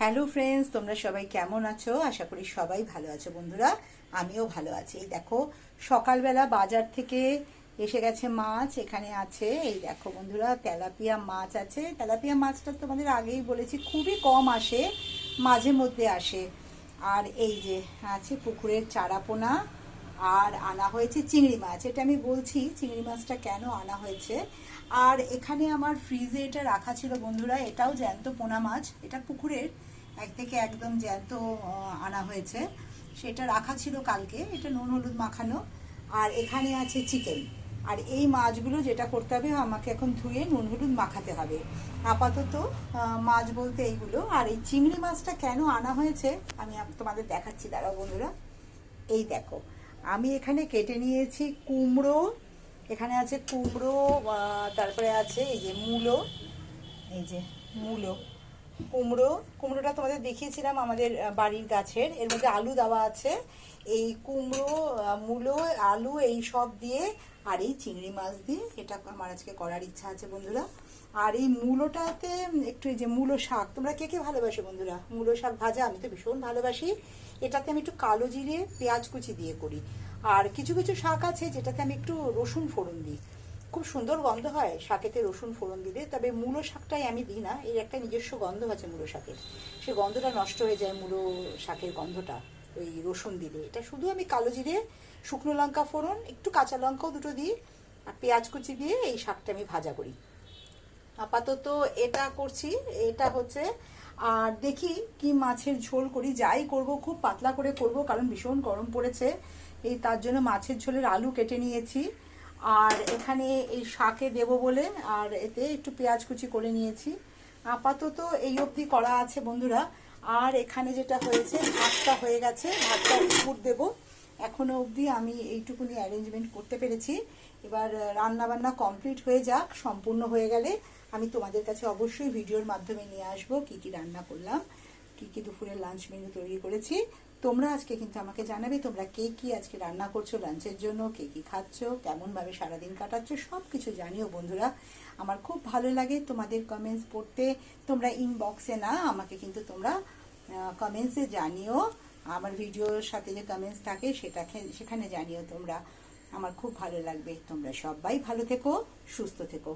Hello friends, তোমরা সবাই কেমন আছো? আশা করি সবাই ভালো আছো বন্ধুরা। আমিও ভালো আছি। এই দেখো, সকালবেলা বাজার থেকে এসে গেছে মাছ। এখানে আছে, এই দেখো বন্ধুরা, তেলাপিয়া মাছ আছে। তেলাপিয়া মাছটা তোমাদের আগেই বলেছি খুবই কম আসে, মাঝে মধ্যে আসে। আর এই যে আছে পুকুরের চারাপোনা, আর আনা হয়েছে চিংড়ি মাছ। এটা আমি বলছি চিংড়ি মাছটা কেন আনা হয়েছে। আর এখানে আমার ফ্রিজে এটা রাখা ছিল বন্ধুরা, এটাও জ্যান্ত পোনা মাছ। এটা পুকুরের এক থেকে একদম জ্যান্ত আনা হয়েছে। সেটা রাখা ছিল কালকে, এটা নুন হলুদ মাখানো। আর এখানে আছে চিকেন। আর এই মাছগুলো যেটা করতে হবে, আমাকে এখন ধুয়ে নুন হলুদ মাখাতে হবে। আপাতত মাছ বলতে এইগুলো। আর এই চিংড়ি মাছটা কেন আনা হয়েছে আমি তোমাদের দেখাচ্ছি, দাঁড়াও বন্ধুরা। এই দেখো, আমি এখানে কেটে নিয়েছি কুমড়ো। এখানে আছে কুমড়ো, তারপরে আছে এই যে মূলো। এই যে মূলো, কুমড়োটা তোমাদের দেখিয়েছিলাম আমাদের বাড়ির গাছের। এর মধ্যে আলু দেওয়া আছে। এই কুমড়ো, মূলো, আলু এই সব দিয়ে আর এই চিংড়ি মাছ দিয়ে এটা আমার আজকে করার ইচ্ছা আছে বন্ধুরা। আর এই মূলোটাতে একটু, এই যে মূলো শাক, তোমরা কে কে ভালোবাসো বন্ধুরা মূলো শাক ভাজা? আমি তো ভীষণ ভালোবাসি। এটাতে আমি একটু কালো জিরে পেঁয়াজ কুচি দিয়ে করি। আর কিছু কিছু শাক আছে যেটাতে আমি একটু রসুন ফোড়ন দিই, খুব সুন্দর গন্ধ হয় শাকেতে রসুন ফোড়ন দিলে। তবে মূলো শাকটাই আমি দিই না, এর একটা নিজস্ব গন্ধ আছে মূলো শাকের, সে গন্ধটা নষ্ট হয়ে যায় মূলো শাকের গন্ধটা ওই রসুন দিলে। এটা শুধু আমি কালো জিরে, শুকনো লঙ্কা ফোড়ন, একটু কাঁচা লঙ্কাও দুটো দিই, আর পেঁয়াজ কুচি দিয়ে এই শাকটা আমি ভাজা করি। আপাতত এটা করছি, এটা হচ্ছে। আর দেখি কি মাছের ঝোল করি, যাই করব খুব পাতলা করে করব, কারণ ভীষণ গরম পড়েছে। এই তার জন্য মাছের ঝোলের আলু কেটে নিয়েছি। আর এখানে এই শাকে দেব বলে আর এতে একটু পেঁয়াজ কুচি করে নিয়েছি। আপাতত এই অবধি করা আছে বন্ধুরা। আর এখানে যেটা হয়েছে, ভাতটা হয়ে গেছে, ভাতটা উপর দেবো। এখনো অবধি আমি এইটুকুনি অ্যারেঞ্জমেন্ট করতে পেরেছি। এবার রান্না বান্না কমপ্লিট হয়ে যাক, সম্পূর্ণ হয়ে গেলে আমি তোমাদের কাছে অবশ্যই ভিডিওর মাধ্যমে নিয়ে আসবো কি কি রান্না করলাম, কি কি দুপুরের লাঞ্চ মেনু তৈরি করেছি। তোমরা আজকে কিন্তু আমাকে জানাবে তোমরা কে কি আজকে রান্না করছো লাঞ্চের জন্য, কে কি খাচ্ছ, কেমনভাবে সারাদিন কাটাচ্ছ, সব কিছু জানিও বন্ধুরা। আমার খুব ভালো লাগে তোমাদের কমেন্টস পড়তে। তোমরা ইনবক্সে না, আমাকে কিন্তু তোমরা কমেন্টসে জানিও। আমার ভিডিওর সাথে যে কমেন্টস থাকে সেখানে জানিও তোমরা, আমার খুব ভালো লাগবে। তোমরা সবাই ভালো থেকো, সুস্থ থেকো।